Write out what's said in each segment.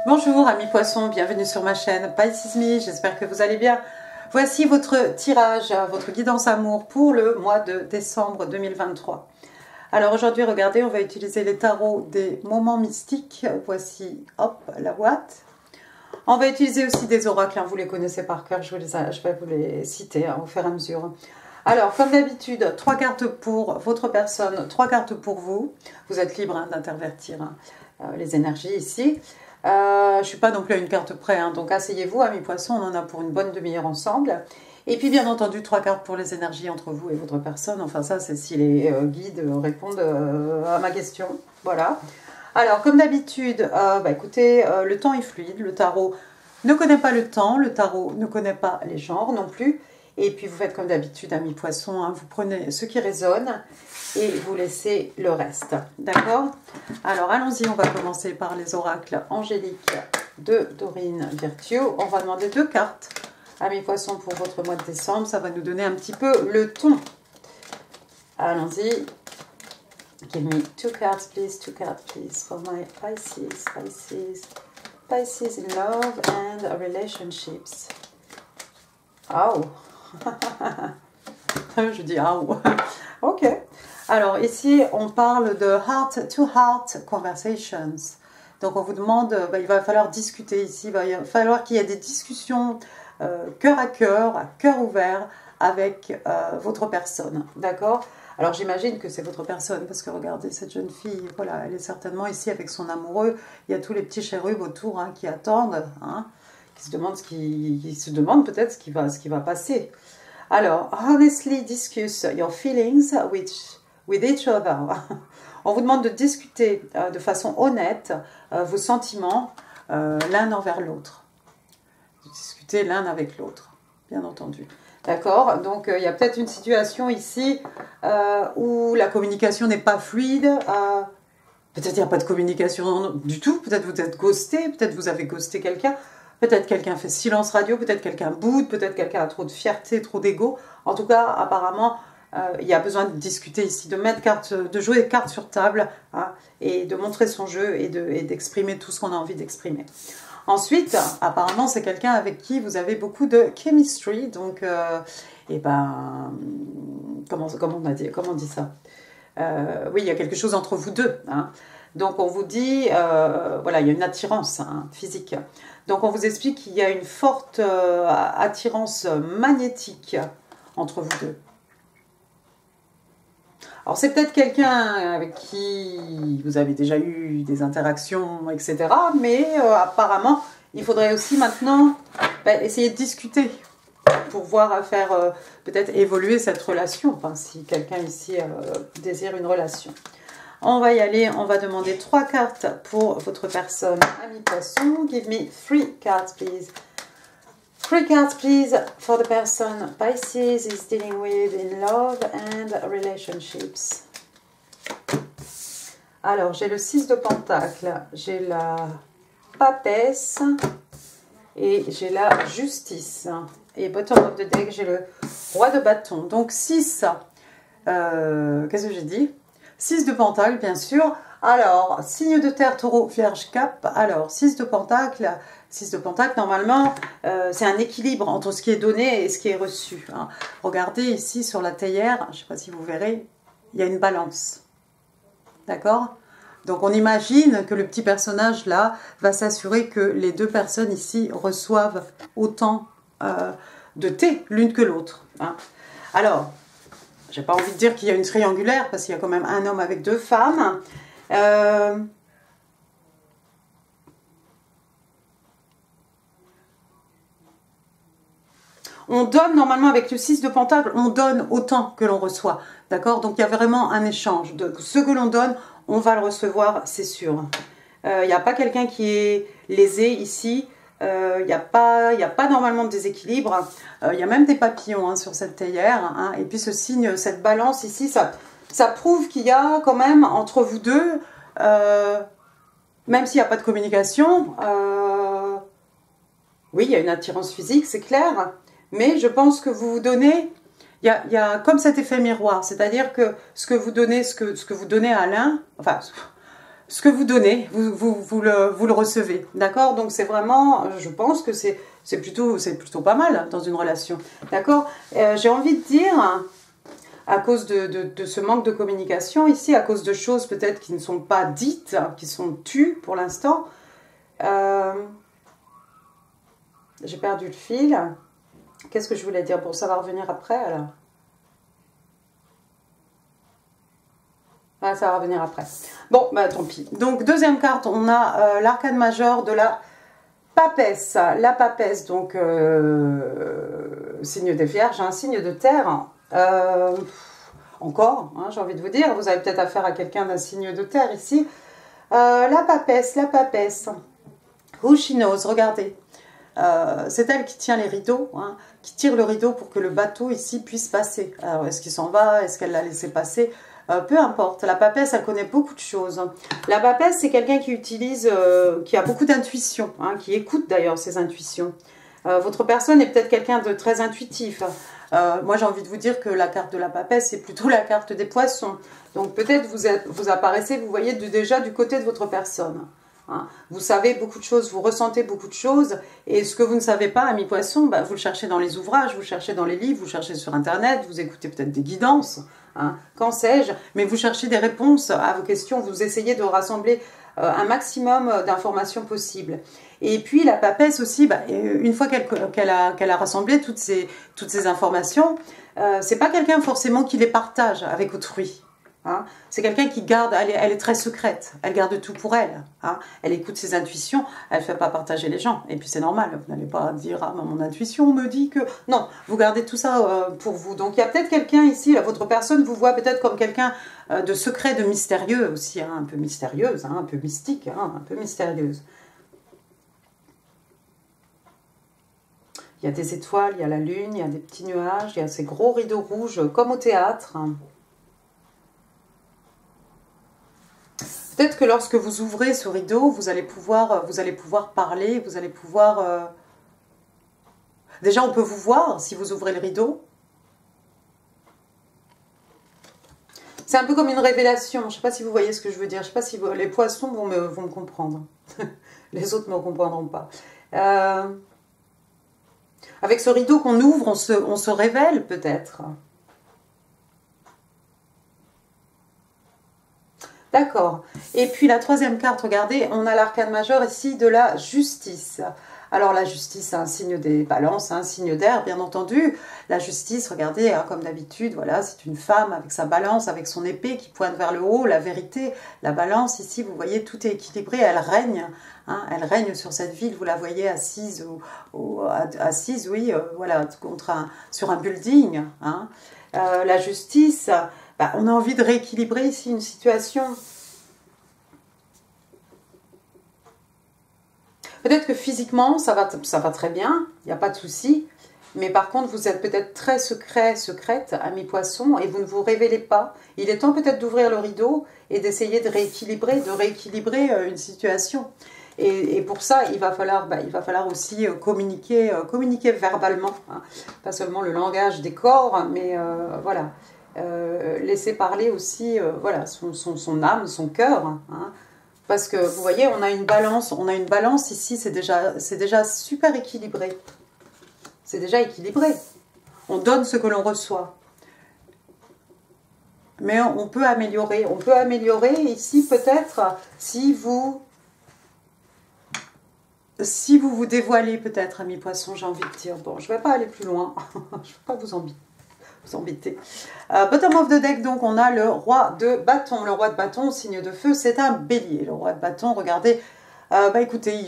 Bonjour amis poissons, bienvenue sur ma chaîne Pisces Me, j'espère que vous allez bien. Voici votre tirage, votre guidance amour pour le mois de décembre 2023. Alors aujourd'hui, regardez, on va utiliser les tarots des moments mystiques. Voici, hop, la boîte. On va utiliser aussi des oracles, hein, vous les connaissez par cœur, je vais vous les citer au fur et à mesure. Alors, comme d'habitude, 3 cartes pour votre personne, 3 cartes pour vous. Vous êtes libre hein, d'intervertir les énergies ici. Je ne suis pas non plus à une carte près, hein, donc asseyez-vous, amis poissons, on en a pour une bonne demi-heure ensemble. Et puis, bien entendu, 3 cartes pour les énergies entre vous et votre personne. Enfin, ça, c'est si les guides répondent à ma question. Voilà. Alors, comme d'habitude, écoutez, le temps est fluide. Le tarot ne connaît pas le temps. Le tarot ne connaît pas les genres non plus. Et puis, vous faites comme d'habitude, amis poissons. Hein, vous prenez ce qui résonne et vous laissez le reste. D'accord? Alors, allons-y. On va commencer par les oracles angéliques de Dorine Virtue. On va demander 2 cartes. Amis poissons, pour votre mois de décembre, ça va nous donner un petit peu le ton. Allons-y. Give me 2 cards, please. 2 cards, please, for my Pisces. Pisces in love and relationships. Oh. Je dis oh. Ok. Alors ici, on parle de heart-to-heart conversations. Donc on vous demande, il va falloir discuter ici, il va falloir qu'il y ait des discussions cœur à cœur ouvert avec votre personne. D'accord? Alors j'imagine que c'est votre personne, parce que regardez cette jeune fille, voilà, elle est certainement ici avec son amoureux. Il y a tous les petits chérubes autour hein, qui attendent, hein, qui se demandent peut-être ce qui va passer. Alors, honestly discuss your feelings with each other. On vous demande de discuter de façon honnête vos sentiments l'un envers l'autre. Discuter l'un avec l'autre, bien entendu. D'accord? Donc, il y a peut-être une situation ici où la communication n'est pas fluide. Peut-être il n'y a pas de communication du tout. Peut-être vous êtes ghosté. Peut-être vous avez ghosté quelqu'un. Peut-être quelqu'un fait silence radio. Peut-être quelqu'un boude. Peut-être quelqu'un a trop de fierté, trop d'ego. En tout cas, apparemment, il y a besoin de discuter ici, de jouer des cartes sur table hein, et de montrer son jeu et d'exprimer tout ce qu'on a envie d'exprimer. Ensuite, apparemment, c'est quelqu'un avec qui vous avez beaucoup de chemistry. Donc, comment on dit ça oui, il y a quelque chose entre vous deux. Hein. Donc, on vous dit, voilà, il y a une attirance hein, physique. Donc, on vous explique qu'il y a une forte attirance magnétique entre vous deux. Alors, c'est peut-être quelqu'un avec qui vous avez déjà eu des interactions, etc. Mais apparemment, il faudrait aussi maintenant essayer de discuter pour voir faire peut-être évoluer cette relation. Enfin, si quelqu'un ici désire une relation. On va y aller, on va demander 3 cartes pour votre personne, ami poisson. Give me 3 cards, please. 3 cards, please, for the person Pisces is dealing with in love and relationships. Alors, j'ai le 6 de Pentacle, j'ai la Papesse et j'ai la Justice. Et bottom of the deck, j'ai le Roi de Bâton. Donc, 6, qu'est-ce que j'ai dit? 6 de Pentacle, bien sûr. Alors, signe de terre, taureau, vierge, cap. Alors, 6 de Pentacle, normalement, c'est un équilibre entre ce qui est donné et ce qui est reçu. Hein. Regardez ici sur la théière, je ne sais pas si vous verrez, il y a une balance. D'accord? Donc, on imagine que le petit personnage là va s'assurer que les 2 personnes ici reçoivent autant de thé l'une que l'autre. Hein. Alors, j'ai pas envie de dire qu'il y a une triangulaire parce qu'il y a quand même un homme avec 2 femmes. On donne normalement avec le 6 de Pentacle, on donne autant que l'on reçoit. D'accord? Donc il y a vraiment un échange. De ce que l'on donne, on va le recevoir, c'est sûr. Il n'y a pas quelqu'un qui est lésé ici. Il n'y a pas normalement de déséquilibre. Il y a même des papillons hein, sur cette théière. Hein, et puis ce signe, cette balance ici, ça prouve qu'il y a quand même entre vous deux, même s'il n'y a pas de communication, oui, il y a une attirance physique, c'est clair. Mais je pense que vous vous donnez, il y a comme cet effet miroir. C'est-à-dire que ce que vous donnez à l'un, enfin... ce que vous donnez, vous le recevez. D'accord? Donc c'est vraiment, je pense que c'est plutôt pas mal dans une relation. D'accord? J'ai envie de dire, à cause de ce manque de communication ici, à cause de choses peut-être qui ne sont pas dites, qui sont tues pour l'instant, j'ai perdu le fil. Qu'est-ce que je voulais dire? Bon, ça va revenir après alors. Ah, ça va revenir après. Bon, bah tant pis. Donc, deuxième carte, on a l'arcane majeur de la papesse. La papesse, donc, signe des vierges, un signe de terre. Encore, hein, j'ai envie de vous dire, vous avez peut-être affaire à quelqu'un d'un signe de terre ici. La papesse, la papesse. Who she knows, regardez. C'est elle qui tient les rideaux, hein, qui tire le rideau pour que le bateau ici puisse passer. Alors, est-ce qu'il s'en va? Est-ce qu'elle l'a laissé passer? Peu importe. La papesse, elle connaît beaucoup de choses. La papesse, c'est quelqu'un qui utilise, qui a beaucoup d'intuition, hein, qui écoute d'ailleurs ses intuitions. Votre personne est peut-être quelqu'un de très intuitif. Moi, j'ai envie de vous dire que la carte de la papesse, c'est plutôt la carte des poissons. Donc, peut-être vous apparaissez, vous voyez déjà du côté de votre personne. Hein. Vous savez beaucoup de choses, vous ressentez beaucoup de choses, et ce que vous ne savez pas, ami poisson, bah, vous le cherchez dans les ouvrages, vous le cherchez dans les livres, vous le cherchez sur internet, vous écoutez peut-être des guidances, hein, qu'en sais-je, mais vous cherchez des réponses à vos questions, vous essayez de rassembler un maximum d'informations possibles. Et puis la papesse aussi, bah, une fois qu'elle a rassemblé toutes ces informations, c'est pas quelqu'un forcément qui les partage avec autrui. Hein. C'est quelqu'un qui garde, elle est très secrète, elle garde tout pour elle. Hein. Elle écoute ses intuitions, elle ne fait pas partager les gens. Et puis c'est normal, vous n'allez pas dire « Ah, mon intuition me dit que… » Non, vous gardez tout ça pour vous. Donc il y a peut-être quelqu'un ici, là, votre personne vous voit peut-être comme quelqu'un de secret, de mystérieux aussi, hein, un peu mystérieuse, hein, un peu mystique, hein, un peu mystérieuse. Il y a des étoiles, il y a la lune, il y a des petits nuages, il y a ces gros rideaux rouges comme au théâtre. Peut-être que lorsque vous ouvrez ce rideau, vous allez pouvoir parler, vous allez pouvoir… Déjà, on peut vous voir si vous ouvrez le rideau. C'est un peu comme une révélation. Je ne sais pas si vous voyez ce que je veux dire. Je ne sais pas si les poissons vont me comprendre. Les autres ne me comprendront pas. Avec ce rideau qu'on ouvre, on se révèle peut-être. D'accord. Et puis la troisième carte, regardez, on a l'arcane majeur ici de la justice. Alors la justice, c'est un signe des balances, un signe d'air, bien entendu. La justice, regardez, hein, comme d'habitude, voilà, c'est une femme avec sa balance, avec son épée qui pointe vers le haut, la vérité. La balance, ici, vous voyez, tout est équilibré, elle règne. Hein, elle règne sur cette ville, vous la voyez assise, assise oui, voilà, sur un building. Hein. La justice… Bah, on a envie de rééquilibrer ici une situation. Peut-être que physiquement, ça va très bien, il n'y a pas de souci. Mais par contre, vous êtes peut-être très secrète, ami poisson, et vous ne vous révélez pas. Il est temps peut-être d'ouvrir le rideau et d'essayer de rééquilibrer une situation. Et pour ça, il va falloir aussi communiquer verbalement. Hein. Pas seulement le langage des corps, mais voilà. Laisser parler aussi voilà, son âme, son cœur. Hein. Parce que vous voyez, on a une balance ici, c'est déjà super équilibré. C'est déjà équilibré. On donne ce que l'on reçoit. Mais on peut améliorer. On peut améliorer ici peut-être si vous vous dévoilez peut-être, ami poisson, j'ai envie de dire. Bon, je ne vais pas aller plus loin. Je ne vais pas vous embêter. Bottom of the deck, donc on a le roi de bâton. Le roi de bâton, signe de feu, c'est un bélier. Le roi de bâton, regardez, bah écoutez, il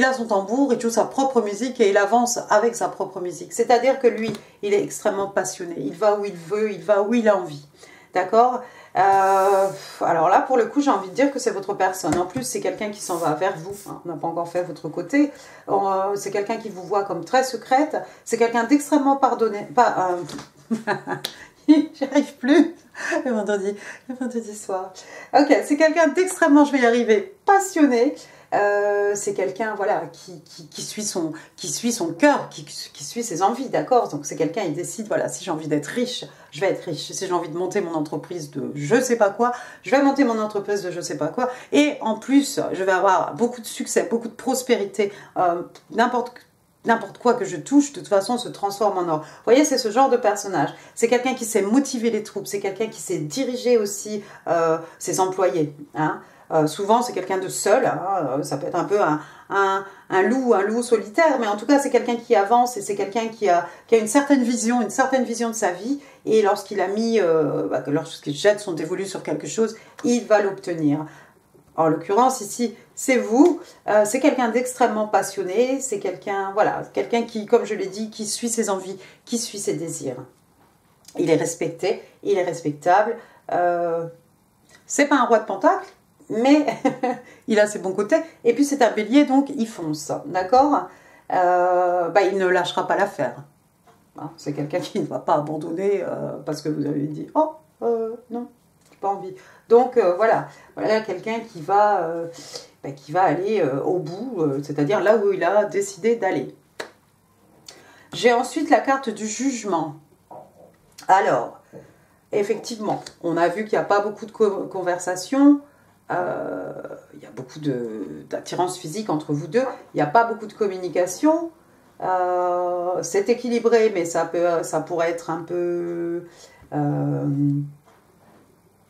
a son tambour, il joue sa propre musique et il avance avec sa propre musique. C'est-à-dire que lui, il est extrêmement passionné. Il va où il veut, il va où il a envie. D'accord? Alors là, pour le coup, j'ai envie de dire que c'est votre personne. En plus, c'est quelqu'un qui s'en va vers vous. Hein. On n'a pas encore fait votre côté. C'est quelqu'un qui vous voit comme très secrète. C'est quelqu'un d'extrêmement pardonné. J'y arrive plus. Le vendredi soir. Ok, c'est quelqu'un d'extrêmement, je vais y arriver, passionné. c'est quelqu'un voilà, qui suit son cœur, qui suit ses envies, d'accord? Donc c'est quelqu'un, il décide, voilà, si j'ai envie d'être riche, je vais être riche. Si j'ai envie de monter mon entreprise de je sais pas quoi, je vais monter mon entreprise de je sais pas quoi. Et en plus, je vais avoir beaucoup de succès, beaucoup de prospérité, n'importe quoi que je touche, de toute façon, se transforme en or. Vous voyez, c'est ce genre de personnage. C'est quelqu'un qui sait motiver les troupes, c'est quelqu'un qui sait diriger aussi ses employés. Hein. Souvent, c'est quelqu'un de seul, hein. Ça peut être un peu un loup solitaire, mais en tout cas, c'est quelqu'un qui avance et c'est quelqu'un qui a une certaine vision de sa vie. Et lorsqu'il a mis, lorsqu'il jette son dévolu sur quelque chose, il va l'obtenir. En l'occurrence, ici, c'est vous. C'est quelqu'un d'extrêmement passionné. C'est quelqu'un, voilà, quelqu'un qui, comme je l'ai dit, qui suit ses envies, qui suit ses désirs. Il est respecté, il est respectable. C'est pas un roi de pentacle, mais il a ses bons côtés. Et puis, c'est un bélier, donc il fonce. D'accord? Il ne lâchera pas l'affaire. Hein, c'est quelqu'un qui ne va pas abandonner parce que vous avez dit « Oh, non, j'ai pas envie ». Donc voilà quelqu'un qui va aller au bout, c'est-à-dire là où il a décidé d'aller. J'ai ensuite la carte du jugement. Alors, effectivement, on a vu qu'il n'y a pas beaucoup de conversation, il y a beaucoup d'attirance physique entre vous deux, il n'y a pas beaucoup de communication, c'est équilibré, mais ça pourrait être un peu...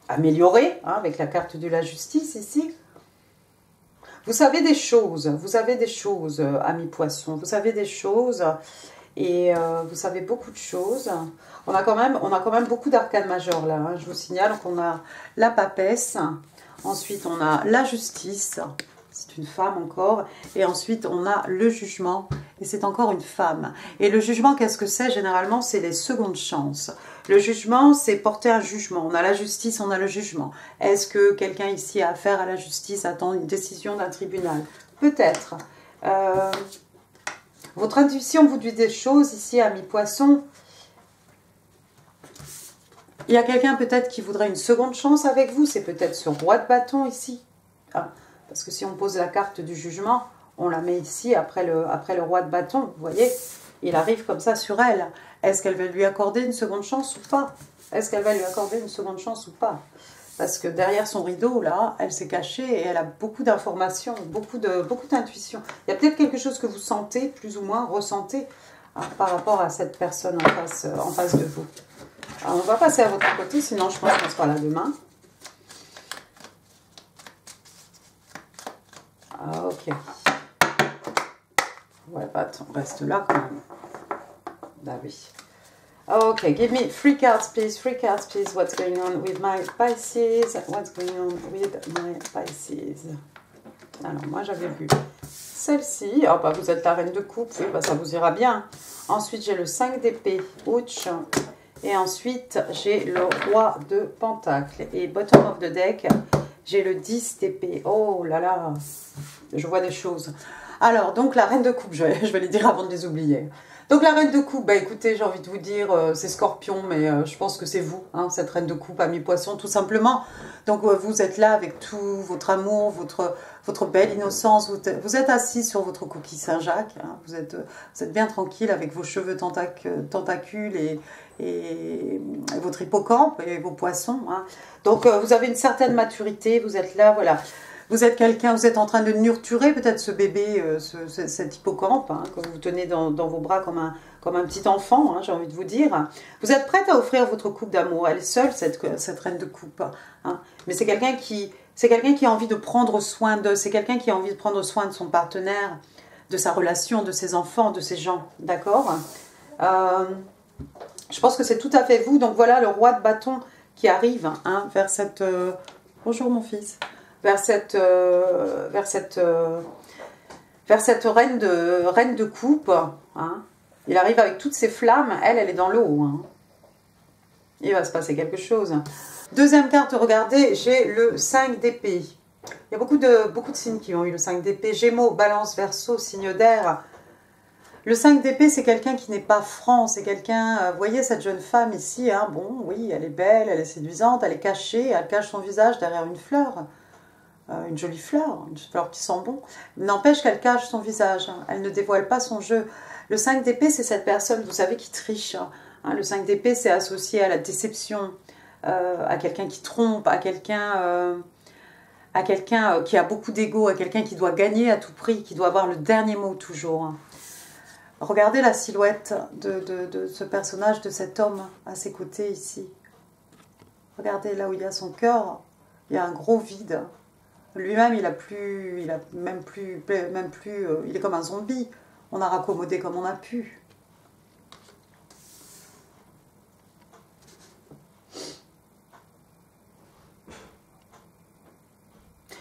amélioré, hein, avec la carte de la justice ici. Vous savez des choses, amis poissons, vous savez des choses, et vous savez beaucoup de choses. On a quand même beaucoup d'arcanes majeures là, hein, je vous signale qu'on a la papesse, ensuite on a la justice, c'est une femme encore, et ensuite on a le jugement, et c'est encore une femme. Et le jugement, qu'est-ce que c'est? Généralement, c'est les secondes chances. Le jugement, c'est porter un jugement. On a la justice, on a le jugement. Est-ce que quelqu'un ici a affaire à la justice, attend une décision d'un tribunal? Peut-être. Votre intuition vous dit des choses ici, amis poissons. Il y a quelqu'un peut-être qui voudrait une seconde chance avec vous. C'est peut-être ce roi de bâton ici. Ah, parce que si on pose la carte du jugement, on la met ici après le roi de bâton. Vous voyez, il arrive comme ça sur elle. Est-ce qu'elle va lui accorder une seconde chance ou pas? Est-ce qu'elle va lui accorder une seconde chance ou pas? Parce que derrière son rideau, là, elle s'est cachée et elle a beaucoup d'informations, beaucoup d'intuition. Il y a peut-être quelque chose que vous sentez, plus ou moins, ressentez, hein, par rapport à cette personne en face de vous. Alors, on va passer à votre côté, sinon je pense qu'on sera là demain. Ah, ok. Ouais, bah attends, reste là quand même. Bah oui. Ok, give me 3 cards, please. 3 cards, please. What's going on with my Pisces? What's going on with my Pisces? Alors, moi, j'avais vu celle-ci. Oh, bah, vous êtes la reine de coupe. Oui, bah, ça vous ira bien. Ensuite, j'ai le 5 d'épée. Ouch. Et ensuite, j'ai le roi de pentacle. Et bottom of the deck, j'ai le 10 d'épée. Oh là là. Je vois des choses. Alors, donc, la reine de coupe, je vais les dire avant de les oublier. Donc, la reine de coupe, bah écoutez, j'ai envie de vous dire, c'est Scorpion, mais je pense que c'est vous, hein, cette reine de coupe, amis poissons, tout simplement. Donc, vous êtes là avec tout votre amour, votre belle innocence. Vous êtes assis sur votre coquille Saint-Jacques. Hein, vous êtes bien tranquille avec vos cheveux tentacules et votre hippocampe et vos poissons. Hein. Donc, vous avez une certaine maturité, vous êtes là, voilà. Vous êtes quelqu'un, vous êtes en train de nurturer peut-être ce bébé, cet hippocampe, hein, que vous tenez dans vos bras comme un petit enfant, hein, j'ai envie de vous dire. Vous êtes prête à offrir votre coupe d'amour. Elle est seule, cette reine de coupe. Hein. Mais c'est quelqu'un qui a envie de prendre soin d'eux. C'est quelqu'un qui a envie de prendre soin de son partenaire, de sa relation, de ses enfants, de ses gens. D'accord? Je pense que c'est tout à fait vous. Donc voilà le roi de bâton qui arrive, hein, vers cette... Bonjour mon fils. Vers cette reine de coupe. Hein. Il arrive avec toutes ses flammes. Elle est dans l'eau. Hein. Il va se passer quelque chose. Deuxième carte, regardez, j'ai le 5 d'épée. Il y a beaucoup de signes qui ont eu le 5 d'épée. Gémeaux, Balance, Verseau, signe d'air. Le 5 d'épée, c'est quelqu'un qui n'est pas franc. C'est quelqu'un... vous voyez cette jeune femme ici. Hein, bon, oui, elle est belle, elle est séduisante, elle est cachée. Elle cache son visage derrière une fleur. une jolie fleur, une fleur qui sent bon. N'empêche qu'elle cache son visage, hein. Elle ne dévoile pas son jeu. Le 5 d'épée, c'est cette personne, vous savez, qui triche. Hein. Le 5 d'épée, c'est associé à la déception, à quelqu'un qui trompe, à quelqu'un qui a beaucoup d'ego, à quelqu'un qui doit gagner à tout prix, qui doit avoir le dernier mot toujours. Regardez la silhouette de ce personnage, de cet homme à ses côtés ici. Regardez là où il y a son cœur, il y a un gros vide. Lui-même, il est comme un zombie. On a raccommodé comme on a pu.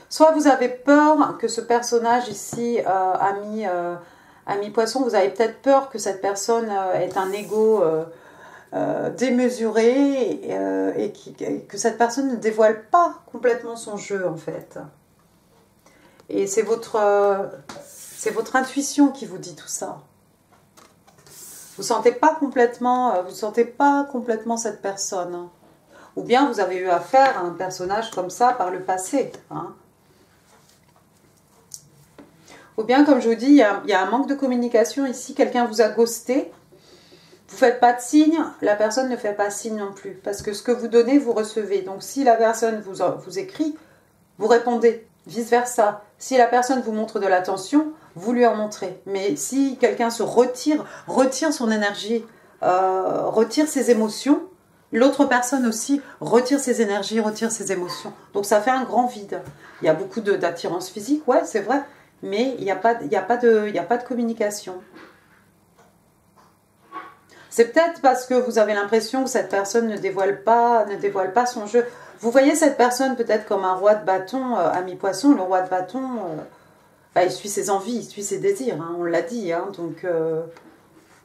Soit vous avez peur que ce personnage ici, ami poisson, vous avez peut-être peur que cette personne ait un ego démesuré et que cette personne ne dévoile pas complètement son jeu en fait. Et c'est votre intuition qui vous dit tout ça. Vous sentez pas complètement cette personne. Ou bien vous avez eu affaire à un personnage comme ça par le passé. Hein. Ou bien, comme je vous dis, il y a un manque de communication ici. Quelqu'un vous a ghosté. Vous ne faites pas de signe, la personne ne fait pas signe non plus. Parce que ce que vous donnez, vous recevez. Donc si la personne vous écrit, vous répondez. Vice-versa. Si la personne vous montre de l'attention, vous lui en montrez. Mais si quelqu'un se retire son énergie, retire ses émotions, l'autre personne aussi retire ses énergies, retire ses émotions. Donc ça fait un grand vide. Il y a beaucoup d'attirance physique, ouais, c'est vrai. Mais il n'y a pas de communication. C'est peut-être parce que vous avez l'impression que cette personne ne dévoile pas son jeu. Vous voyez cette personne peut-être comme un roi de bâton, ami poisson. Le roi de bâton, il suit ses envies, il suit ses désirs, hein, on l'a dit. Hein, donc,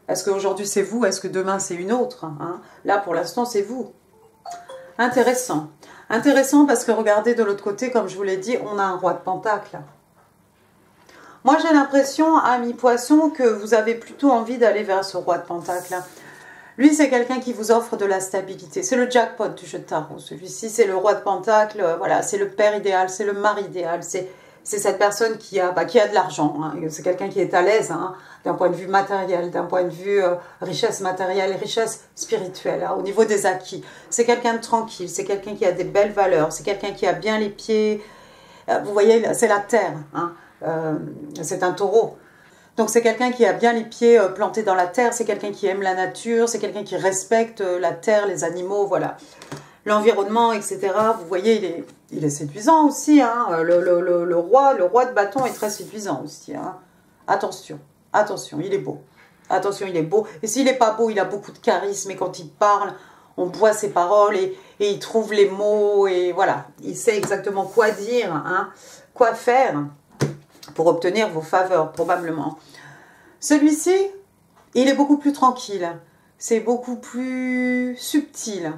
est-ce qu'aujourd'hui c'est vous? Est-ce que demain c'est une autre, hein? Là, pour l'instant, c'est vous. Intéressant. Intéressant parce que regardez de l'autre côté, comme je vous l'ai dit, on a un roi de pentacle. Moi, j'ai l'impression, ami poisson, que vous avez plutôt envie d'aller vers ce roi de pentacle. Lui, c'est quelqu'un qui vous offre de la stabilité. C'est le jackpot du jeu de tarot. Celui-ci, c'est le roi de pentacle. Voilà, c'est le père idéal, c'est le mari idéal. C'est cette personne qui a de l'argent. Hein. C'est quelqu'un qui est à l'aise hein, d'un point de vue matériel, d'un point de vue richesse matérielle et richesse spirituelle, hein, au niveau des acquis. C'est quelqu'un de tranquille, c'est quelqu'un qui a des belles valeurs, c'est quelqu'un qui a bien les pieds. Vous voyez, c'est la terre, hein. C'est un taureau. Donc c'est quelqu'un qui a bien les pieds plantés dans la terre, c'est quelqu'un qui aime la nature, c'est quelqu'un qui respecte la terre, les animaux, voilà. L'environnement, etc. Vous voyez, il est séduisant aussi. Hein. Le roi de bâton est très séduisant aussi. Hein. Attention, attention, il est beau. Attention, il est beau. Et s'il n'est pas beau, il a beaucoup de charisme. Et quand il parle, on boit ses paroles et il trouve les mots. Et voilà, il sait exactement quoi dire, hein, quoi faire pour obtenir vos faveurs, probablement. Celui-ci, il est beaucoup plus tranquille. C'est beaucoup plus subtil.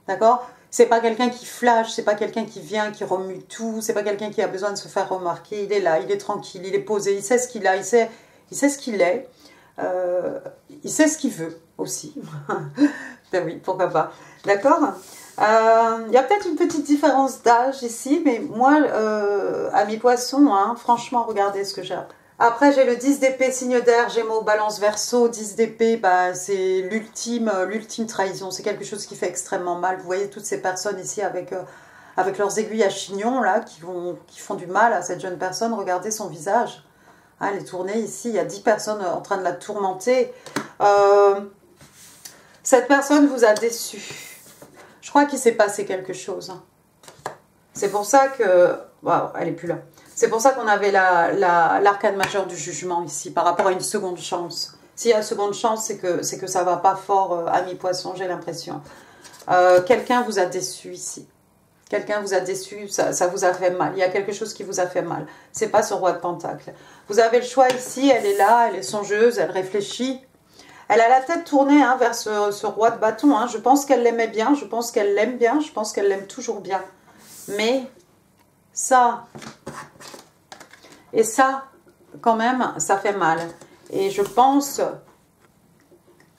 D'accord? C'est pas quelqu'un qui flash, c'est pas quelqu'un qui vient, qui remue tout, c'est pas quelqu'un qui a besoin de se faire remarquer. Il est là, il est tranquille, il est posé, il sait ce qu'il a, il sait ce qu'il est. Il sait ce qu'il veut aussi. Ben oui, pourquoi pas. D'accord? Il y a peut-être une petite différence d'âge ici, mais moi, ami poisson, hein, franchement, regardez ce que j'ai. Après, j'ai le 10 d'épée, signe d'air, Gémeaux, Balance, Verseau. 10 d'épée, bah, c'est l'ultime trahison. C'est quelque chose qui fait extrêmement mal. Vous voyez toutes ces personnes ici avec leurs aiguilles à chignon, là, qui font du mal à cette jeune personne. Regardez son visage. Hein, elle est tournée ici. Il y a 10 personnes en train de la tourmenter. Cette personne vous a déçu. Je crois qu'il s'est passé quelque chose. C'est pour ça que... Waouh, elle n'est plus là. C'est pour ça qu'on avait l'arcane majeure du jugement ici, par rapport à une seconde chance. S'il y a une seconde chance, c'est que ça ne va pas fort, ami poisson, j'ai l'impression. Quelqu'un vous a déçu ici. Quelqu'un vous a déçu, ça vous a fait mal. Il y a quelque chose qui vous a fait mal. Ce n'est pas ce roi de pentacle. Vous avez le choix ici, elle est là, elle est songeuse, elle réfléchit. Elle a la tête tournée hein, vers ce roi de bâton. Hein. Je pense qu'elle l'aimait bien, je pense qu'elle l'aime bien, je pense qu'elle l'aime toujours bien. Mais ça... Et ça, quand même, ça fait mal. Et je pense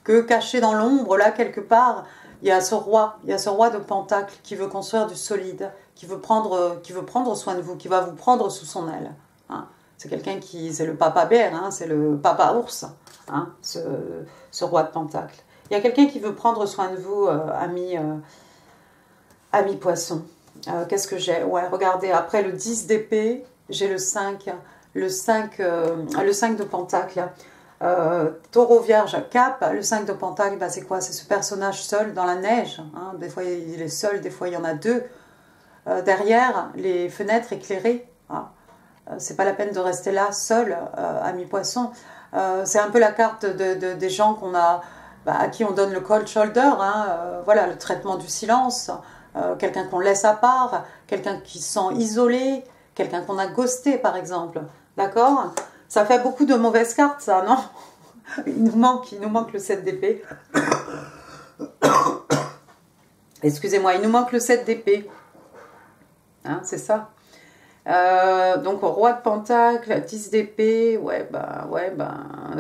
que caché dans l'ombre, là, quelque part, il y a ce roi de Pentacle qui veut construire du solide, qui veut prendre soin de vous, qui va vous prendre sous son aile. Hein. C'est quelqu'un qui, c'est le papa bear, hein, c'est le papa ours, hein, ce roi de Pentacle. Il y a quelqu'un qui veut prendre soin de vous, ami poisson. Qu'est-ce que j'ai? Ouais, regardez, après le 10 d'épée, j'ai le 5 de Pentacle. Taureau, Vierge, Cap, le 5 de Pentacle, bah, c'est quoi? C'est ce personnage seul dans la neige. Hein. Des fois, il est seul, des fois, il y en a deux. Derrière, les fenêtres éclairées. Hein. C'est pas la peine de rester là, seul, ami poisson. C'est un peu la carte des gens qu'on a, bah, à qui on donne le cold shoulder. Hein. Voilà, le traitement du silence. Quelqu'un qu'on laisse à part. Quelqu'un qui se sent isolé. Quelqu'un qu'on a ghosté, par exemple. D'accord? Ça fait beaucoup de mauvaises cartes, ça, non? Il nous manque le 7 d'épée. Excusez-moi, il nous manque le 7 d'épée. Hein, c'est ça. Donc, roi de Pentacle, 10 d'épée,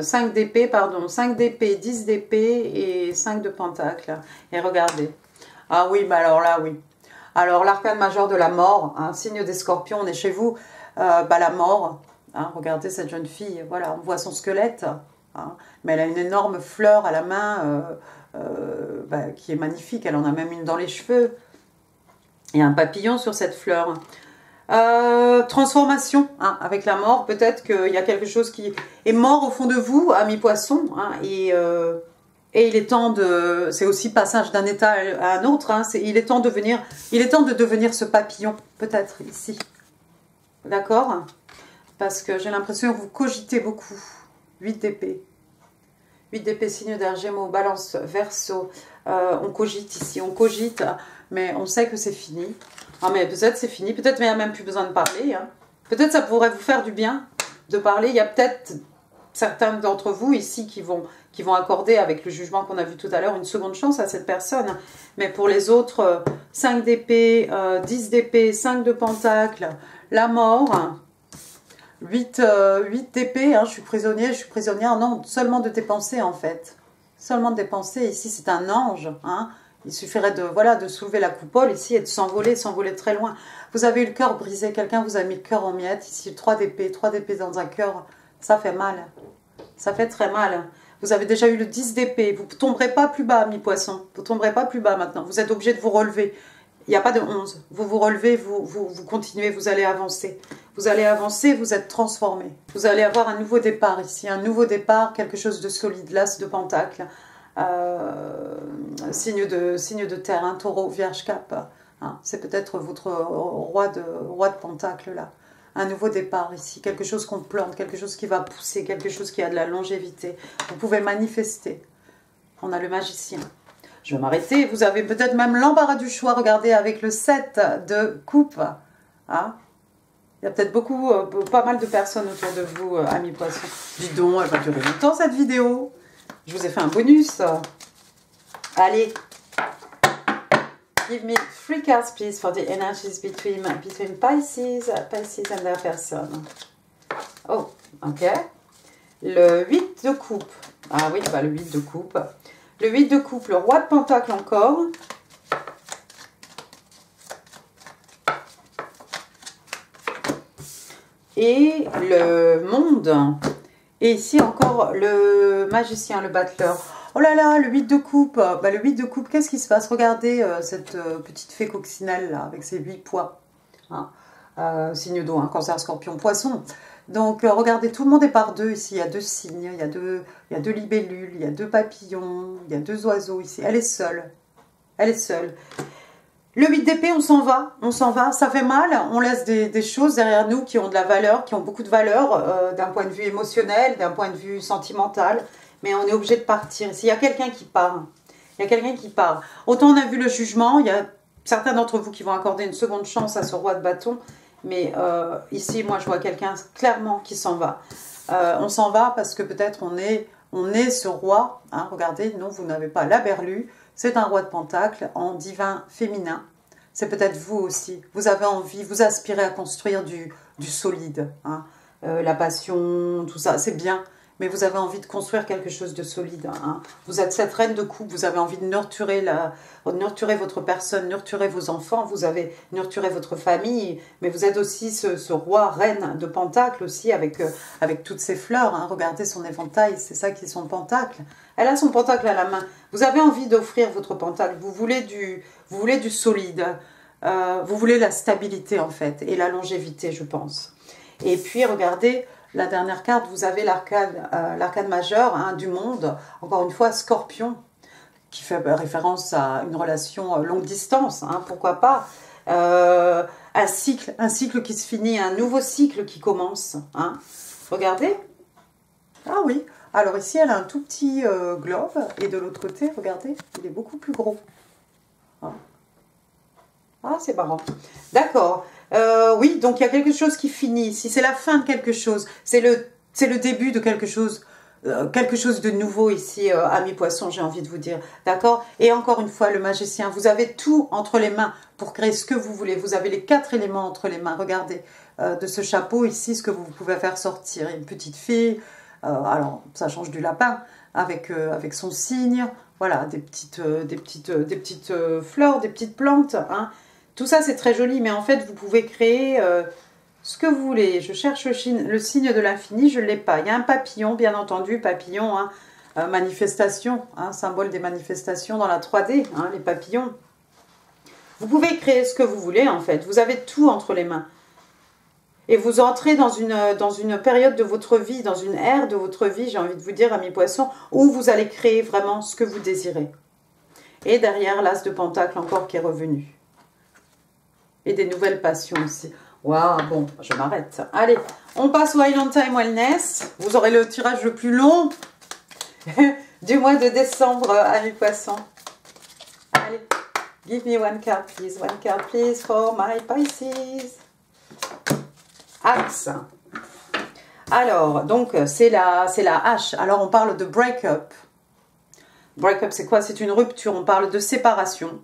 5 d'épée, pardon, 5 d'épée, 10 d'épée et 5 de Pentacle. Et regardez. Ah oui, bah alors là, oui. Alors, l'arcane majeur de la mort, hein, signe des scorpions, on est chez vous, bah, la mort. Hein, regardez cette jeune fille, voilà, on voit son squelette, hein, mais elle a une énorme fleur à la main bah, qui est magnifique, elle en a même une dans les cheveux. Il y a un papillon sur cette fleur. Transformation, hein, avec la mort, peut-être qu'il y a quelque chose qui est mort au fond de vous, ami poisson, hein, et il est temps de, c'est aussi passage d'un état à un autre, hein, il est temps de devenir ce papillon, peut-être ici, d'accord? Parce que j'ai l'impression que vous cogitez beaucoup. 8 d'épée. 8 d'épée, signe d'air, Gémeaux, Balance, Verseau. On cogite ici, on cogite, mais on sait que c'est fini. Ah, mais peut-être c'est fini, peut-être il n'y a même plus besoin de parler. Hein. Peut-être ça pourrait vous faire du bien de parler. Il y a peut-être certains d'entre vous ici qui vont accorder, avec le jugement qu'on a vu tout à l'heure, une seconde chance à cette personne. Mais pour les autres, 5 d'épée, 10 d'épée, 5 de Pentacle, la mort... 8 d'épée, hein, je suis prisonnière, non, seulement de tes pensées en fait. Seulement de tes pensées, ici c'est un ange, hein. Il suffirait de, voilà, de soulever la coupole ici et de s'envoler très loin. Vous avez eu le cœur brisé, quelqu'un vous a mis le cœur en miettes, ici 3 d'épée dans un cœur, ça fait mal. Ça fait très mal. Vous avez déjà eu le 10 d'épée, vous ne tomberez pas plus bas, mi-poisson, vous ne tomberez pas plus bas maintenant, vous êtes obligé de vous relever. Il n'y a pas de 11. Vous vous relevez, vous continuez, vous allez avancer. Vous allez avancer, vous êtes transformé. Vous allez avoir un nouveau départ ici. Un nouveau départ, quelque chose de solide. L'as de Pentacle. Signe de terre, un taureau, Vierge, Cap. Hein, c'est peut-être votre roi de Pentacle là. Un nouveau départ ici. Quelque chose qu'on plante, quelque chose qui va pousser, quelque chose qui a de la longévité. Vous pouvez manifester. On a le magicien. Je vais m'arrêter. Vous avez peut-être même l'embarras du choix. Regardez avec le 7 de coupe. Hein, il y a peut-être pas mal de personnes autour de vous, amis poissons. Dis donc, elle va durer longtemps cette vidéo. Je vous ai fait un bonus. Allez. Give me 3 cards, please, for the energies between Pisces and their person. Oh, ok. Le 8 de coupe. Ah oui, bah le 8 de coupe. Le 8 de coupe, le roi de Pentacle encore. Et le monde. Et ici encore le magicien, le battleur. Oh là là, le 8 de coupe. Bah, le 8 de coupe, qu'est-ce qui se passe? Regardez cette petite fée coccinelle là, avec ses 8 poids. Hein. Signe d'eau, hein, cancer, scorpion, poisson. Donc, regardez, tout le monde est par deux ici. Il y a 2 signes, il y a deux libellules, il y a 2 papillons, il y a 2 oiseaux ici. Elle est seule. Elle est seule. Le 8 d'épée, on s'en va, ça fait mal. On laisse des choses derrière nous qui ont de la valeur, qui ont beaucoup de valeur d'un point de vue émotionnel, d'un point de vue sentimental. Mais on est obligé de partir. S'il y a quelqu'un qui part, il y a quelqu'un qui part. Autant on a vu le jugement, il y a certains d'entre vous qui vont accorder une seconde chance à ce roi de bâton. Mais ici, moi, je vois quelqu'un clairement qui s'en va. On s'en va parce que peut-être on est ce roi. Hein, regardez, non, vous n'avez pas la berlue. C'est un roi de Pentacle en divin féminin. C'est peut-être vous aussi. Vous avez envie, vous aspirez à construire du solide. Hein. La passion, tout ça, c'est bien. mais vous avez envie de construire quelque chose de solide. Hein. Vous êtes cette reine de coupe, vous avez envie de nurturer votre personne, nurturer vos enfants, vous avez nurturé votre famille, mais vous êtes aussi ce roi, reine de Pentacle aussi, avec toutes ces fleurs. Hein. Regardez son éventail, c'est ça qui est son pentacle. Elle a son pentacle à la main. Vous avez envie d'offrir votre pentacle, vous voulez du solide, vous voulez la stabilité en fait, et la longévité je pense. Et puis regardez, la dernière carte, vous avez l'arcane majeur hein, du monde, encore une fois Scorpion, qui fait référence à une relation longue distance, hein, pourquoi pas, un cycle qui se finit, un nouveau cycle qui commence. Hein. Regardez, ah oui, alors ici elle a un tout petit globe, et de l'autre côté, regardez, il est beaucoup plus gros. Hein. Ah, c'est marrant. D'accord. Oui, donc il y a quelque chose qui finit ici. C'est la fin de quelque chose. C'est le début de quelque chose de nouveau ici, amis poissons, j'ai envie de vous dire. D'accord? Et encore une fois, le magicien, vous avez tout entre les mains pour créer ce que vous voulez. Vous avez les 4 éléments entre les mains. Regardez, de ce chapeau ici, ce que vous pouvez faire sortir. Une petite fille, alors ça change du lapin, avec son cygne. Voilà, des petites fleurs, des petites plantes, hein. Tout ça, c'est très joli, mais en fait, vous pouvez créer ce que vous voulez. Je cherche le signe de l'infini, je ne l'ai pas. Il y a un papillon, bien entendu, papillon, hein, manifestation, hein, symbole des manifestations dans la 3D, hein, les papillons. Vous pouvez créer ce que vous voulez, en fait. Vous avez tout entre les mains. Et vous entrez dans une période de votre vie, dans une ère de votre vie, j'ai envie de vous dire, amis poissons, où vous allez créer vraiment ce que vous désirez. Et derrière, l'as de pentacle encore qui est revenu. Et des nouvelles passions aussi. Waouh, bon, je m'arrête. Allez, on passe au Island Time Wellness. Vous aurez le tirage le plus long du mois de décembre, amis poissons. Allez, give me one card, please. One card, please, for my Pisces. Axe. Alors, donc, c'est la hache. Alors, on parle de break-up. Break-up, c'est quoi? C'est une rupture. On parle de séparation.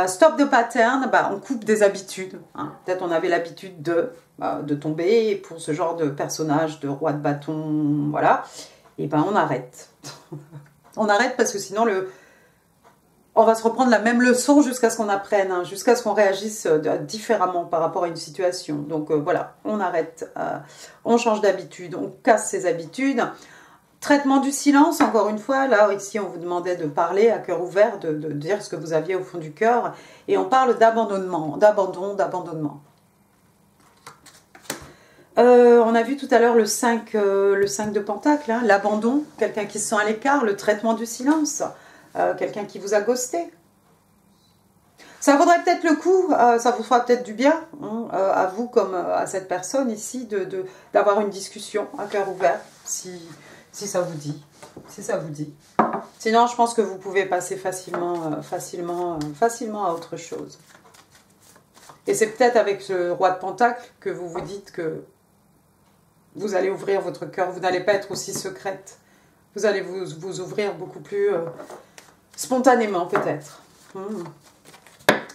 Stop the pattern, bah, on coupe des habitudes. Hein. Peut-être on avait l'habitude de tomber pour ce genre de personnage, de roi de bâton, voilà. Et ben on arrête. On arrête parce que sinon on va se reprendre la même leçon jusqu'à ce qu'on apprenne, hein, jusqu'à ce qu'on réagisse différemment par rapport à une situation. Donc voilà, on arrête, on change d'habitude, on casse ses habitudes. Traitement du silence, encore une fois, là, ici, on vous demandait de parler à cœur ouvert, de dire ce que vous aviez au fond du cœur. Et on parle d'abandonnement, d'abandonnement. On a vu tout à l'heure le 5 de Pentacle, hein, l'abandon, quelqu'un qui se sent à l'écart, le traitement du silence, quelqu'un qui vous a ghosté. Ça vaudrait peut-être le coup, ça vous fera peut-être du bien, hein, à vous comme à cette personne ici, d'avoir une discussion à cœur ouvert, si ça vous dit, Sinon, je pense que vous pouvez passer facilement à autre chose. Et c'est peut-être avec ce roi de Pentacle que vous vous dites que vous allez ouvrir votre cœur. Vous n'allez pas être aussi secrète. Vous allez vous ouvrir beaucoup plus spontanément, peut-être.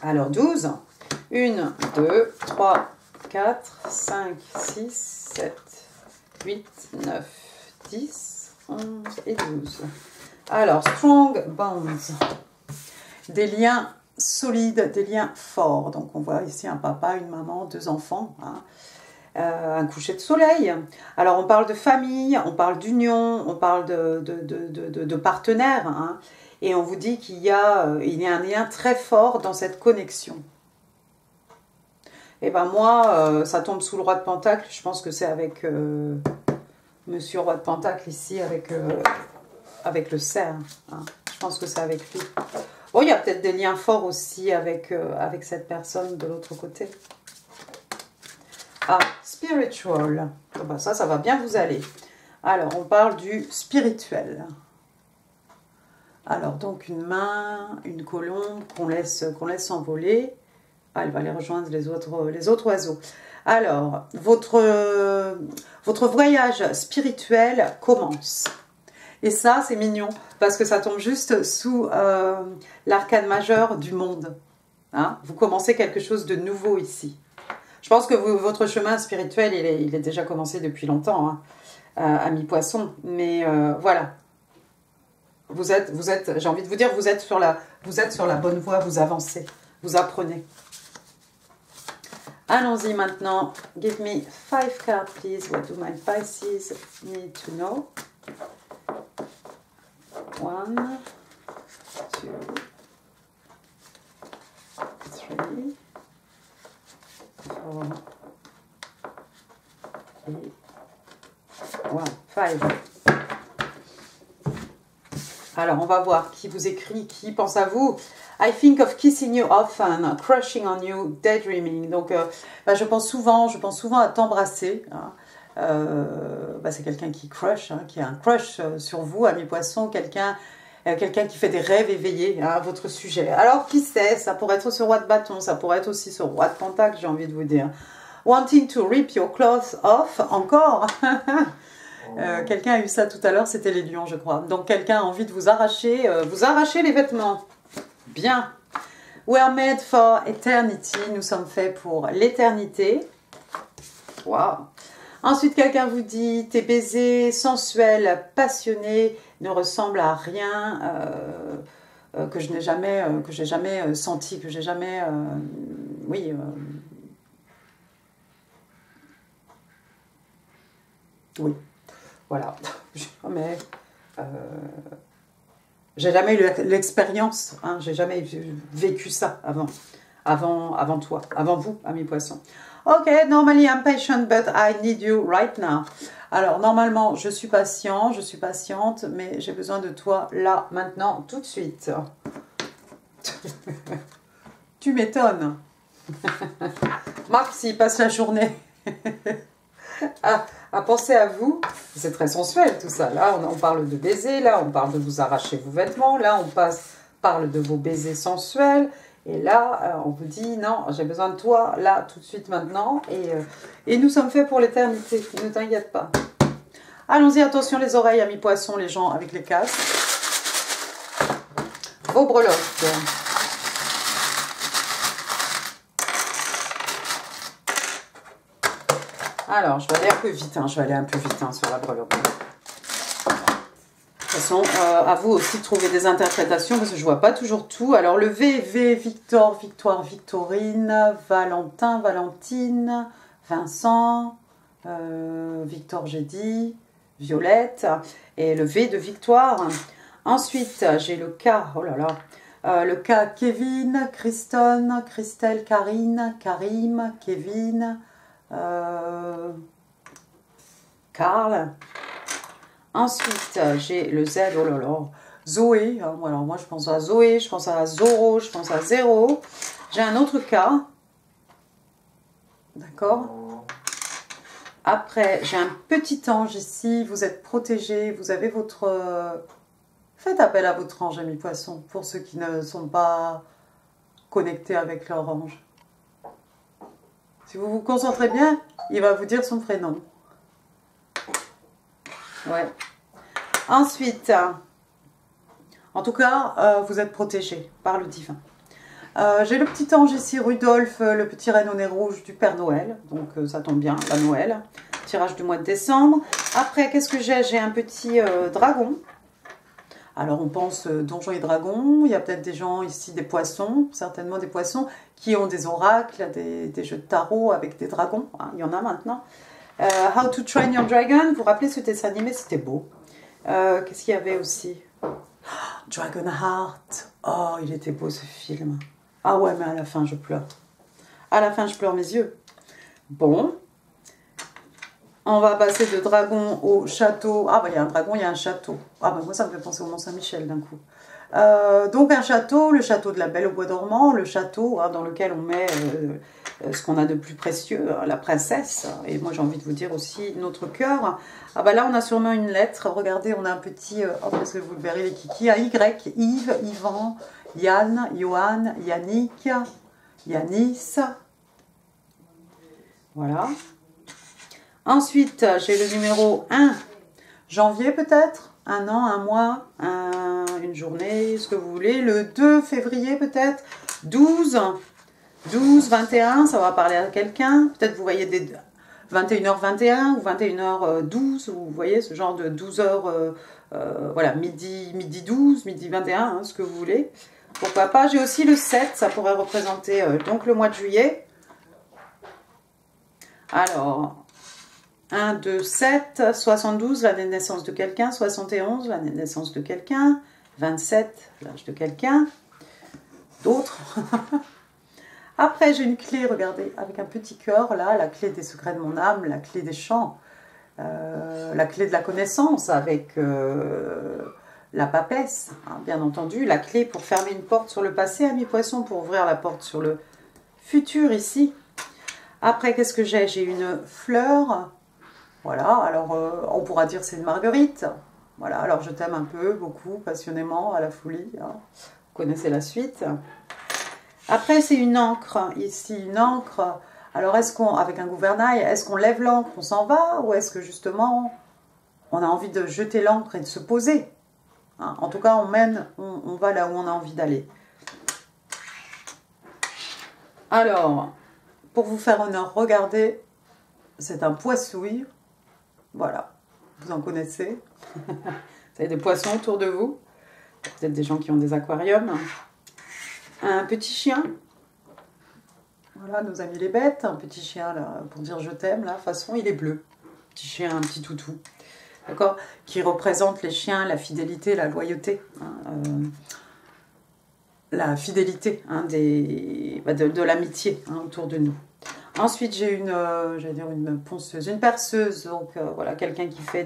Alors, 12. 1, 2, 3, 4, 5, 6, 7, 8, 9, 10, 11 et 12. Alors, strong bonds, des liens solides, des liens forts. Donc, on voit ici un papa, une maman, 2 enfants, hein. Un coucher de soleil. Alors, on parle de famille, on parle d'union, on parle de partenaires, hein. Et on vous dit qu'il y a un lien très fort dans cette connexion. Et ben moi, ça tombe sous le roi de Pentacle. Je pense que c'est avec Monsieur Roi de Pentacle ici, avec le cerf. Hein. Je pense que c'est avec lui. Bon, il y a peut-être des liens forts aussi avec cette personne de l'autre côté. Ah, spiritual. Bon, ben ça va bien vous aller. Alors, on parle du spirituel. Alors, donc, une main, une colombe qu'on laisse s'envoler. Ah, elle va aller rejoindre les autres oiseaux. Alors, votre voyage spirituel commence. Et ça, c'est mignon, parce que ça tombe juste sous l'arcane majeur du monde. Hein? Vous commencez quelque chose de nouveau ici. Je pense que votre chemin spirituel, il est déjà commencé depuis longtemps, hein, ami poisson. Mais voilà, vous êtes, j'ai envie de vous dire, vous êtes sur la bonne voie, vous avancez, vous apprenez. Allons-y maintenant. Give me 5 cards, please. What do my Pisces need to know? 1, 2, 3, 4, 5. Alors, on va voir qui vous écrit, qui pense à vous. I think of kissing you often, crushing on you, daydreaming. Donc, je pense souvent à t'embrasser. Hein. C'est quelqu'un qui crush, hein, qui a un crush sur vous, ami poisson, quelqu'un qui fait des rêves éveillés à votre sujet. Alors, qui sait, ça pourrait être sur roi de bâton, ça pourrait être aussi sur roi de pentacle, j'ai envie de vous dire. Wanting to rip your clothes off, encore. Quelqu'un a eu ça tout à l'heure, c'était les lions, je crois. Donc, quelqu'un a envie de vous arracher les vêtements. Bien. We are made for eternity. Nous sommes faits pour l'éternité. Waouh. Ensuite, quelqu'un vous dit, tes baisers sensuels, passionnés, ne ressemblent à rien que j'ai jamais senti, que j'ai jamais, oui. Oui. Voilà. J'ai jamais eu l'expérience, hein, j'ai jamais vécu ça avant toi, avant vous, ami poisson. Ok, normally I'm patient, but I need you right now. Alors, normalement, je suis patiente, mais j'ai besoin de toi là, maintenant, tout de suite. Tu m'étonnes. Marc, s'il passe la journée à penser à vous, c'est très sensuel tout ça. Là, on parle de baisers, là, on parle de vous arracher vos vêtements, là, parle de vos baisers sensuels. Et là, on vous dit, non, j'ai besoin de toi, là, tout de suite, maintenant. Et nous sommes faits pour l'éternité, ne t'inquiète pas. Allons-y, attention les oreilles, amis poissons, les gens avec les casques. Vos breloques. Alors, je vais aller un peu vite, hein, sur la breloque. De toute façon, à vous aussi de trouver des interprétations, parce que je ne vois pas toujours tout. Alors, le V, Victor, Victoire, Victorine, Valentin, Valentine, Vincent, Victor, j'ai dit, Violette, et le V de Victoire. Ensuite, j'ai le K, oh là là, le K, Kevin, Kriston, Christelle, Karine, Karim, Kevin, Karl. Ensuite, j'ai le Z, oh là là, Zoé. Alors moi, je pense à Zoé, je pense à Zoro, je pense à Zéro. J'ai un autre cas. D'accord. Après, j'ai un petit ange ici. Vous êtes protégé. Vous avez votre... Faites appel à votre ange, ami poisson, pour ceux qui ne sont pas connectés avec leur ange. Si vous vous concentrez bien, il va vous dire son prénom. Ouais. Ensuite, en tout cas, vous êtes protégé par le divin. J'ai le petit ange ici, Rudolph, le petit reine au nez rouge du Père Noël. Donc ça tombe bien, la Noël. Tirage du mois de décembre. Après, qu'est-ce que j'ai? J'ai un petit dragon. Alors on pense donjons et dragons. Il y a peut-être des gens ici, des poissons, certainement des poissons, qui ont des oracles, des jeux de tarot avec des dragons. Hein, il y en a maintenant. How to Train Your Dragon. Vous vous rappelez ce dessin animé? C'était beau. Qu'est-ce qu'il y avait aussi? Dragonheart. Oh, il était beau ce film. Ah ouais, mais à la fin, je pleure. À la fin, je pleure mes yeux. Bon. On va passer de dragon au château. Ah, bah, il y a un dragon, il y a un château. Ah, bah, moi, ça me fait penser au Mont-Saint-Michel d'un coup. Donc, un château, le château de la Belle au Bois dormant, le château hein, dans lequel on met ce qu'on a de plus précieux, la princesse. Et moi, j'ai envie de vous dire aussi notre cœur. Ah, bah là, on a sûrement une lettre. Regardez, on a un petit. Oh, parce que vous le verrez, les kikis. Un Y, Yves, Yvan, Yann, Johan, Yannick, Yanis. Voilà. Ensuite, j'ai le numéro 1, janvier peut-être, un an, un mois, une journée, ce que vous voulez. Le 2 février peut-être, 12, 12, 21, ça va parler à quelqu'un. Peut-être vous voyez des 21h21 ou 21h12, ou vous voyez ce genre de 12h, voilà, midi 12, midi 21, hein, ce que vous voulez. Pourquoi pas. J'ai aussi le 7, ça pourrait représenter donc le mois de juillet. Alors, 1, 2, 7, 72, l'année de naissance de quelqu'un, 71, l'année de naissance de quelqu'un, 27, l'âge de quelqu'un, d'autres. Après, j'ai une clé, regardez, avec un petit cœur, là, la clé des secrets de mon âme, la clé des chants, la clé de la connaissance avec la papesse, hein, bien entendu, la clé pour fermer une porte sur le passé, ami poisson, pour ouvrir la porte sur le futur ici. Après, qu'est-ce que j'ai? J'ai une fleur. Voilà, alors on pourra dire c'est une marguerite. Voilà, alors je t'aime un peu, beaucoup, passionnément, à la folie. Hein. Vous connaissez la suite. Après, c'est une encre. Ici, une encre. Alors, est-ce qu'on, avec un gouvernail, est-ce qu'on lève l'encre, on s'en va? Ou est-ce que justement, on a envie de jeter l'encre et de se poser? Hein, en tout cas, on va là où on a envie d'aller. Alors, pour vous faire honneur, regardez, c'est un poissouille. Voilà, vous en connaissez. Vous avez des poissons autour de vous. Peut-être des gens qui ont des aquariums. Un petit chien. Voilà, nos amis les bêtes. Un petit chien, là, pour dire je t'aime, là, de toute façon, il est bleu. Petit chien, un petit toutou. D'accord? Qui représente les chiens, la fidélité, la loyauté. Hein, la fidélité hein, de l'amitié hein, autour de nous. Ensuite, j'ai une ponceuse, une perceuse. Donc, voilà, quelqu'un qui fait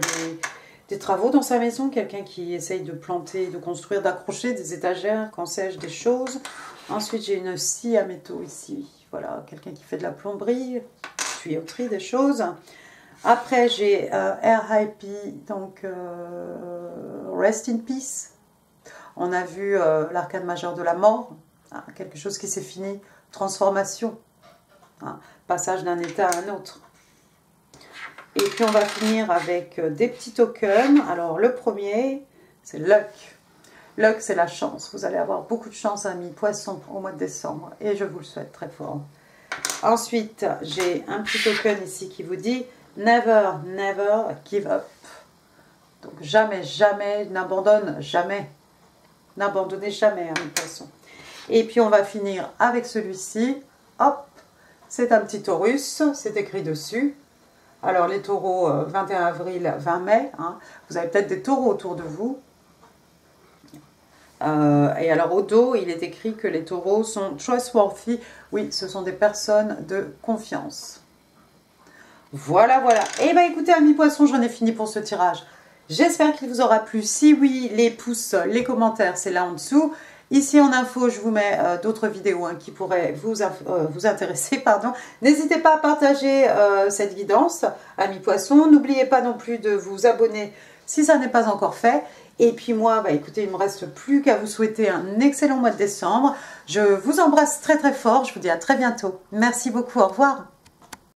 des travaux dans sa maison, quelqu'un qui essaye de planter, de construire, d'accrocher des étagères, qu'en sais-je, des choses. Ensuite, j'ai une scie à métaux ici. Voilà, quelqu'un qui fait de la plomberie, tuyauterie, des choses. Après, j'ai RIP, donc Rest in Peace. On a vu l'arcane majeur de la mort, hein, quelque chose qui s'est fini, transformation, hein, passage d'un état à un autre. Et puis on va finir avec des petits tokens. Alors le premier, c'est Luck. Luck, c'est la chance. Vous allez avoir beaucoup de chance, amis poissons, au mois de décembre. Et je vous le souhaite très fort. Ensuite, j'ai un petit token ici qui vous dit Never, never give up. Donc jamais, jamais, n'abandonne jamais. N'abandonnez jamais, amis poissons. Et puis on va finir avec celui-ci. Hop, c'est un petit Taurus, c'est écrit dessus. Alors les taureaux, 21 avril, 20 mai, hein, vous avez peut-être des taureaux autour de vous. Et alors au dos, il est écrit que les taureaux sont trustworthy. Oui, ce sont des personnes de confiance. Voilà, voilà. Et bien écoutez, amis poissons, j'en ai fini pour ce tirage. J'espère qu'il vous aura plu. Si oui, les pouces, les commentaires, c'est là en dessous. Ici en info, je vous mets d'autres vidéos hein, qui pourraient vous intéresser. Pardon. N'hésitez pas à partager cette guidance, amis poissons. N'oubliez pas non plus de vous abonner si ça n'est pas encore fait. Et puis moi, bah, écoutez, il ne me reste plus qu'à vous souhaiter un excellent mois de décembre. Je vous embrasse très très fort. Je vous dis à très bientôt. Merci beaucoup. Au revoir.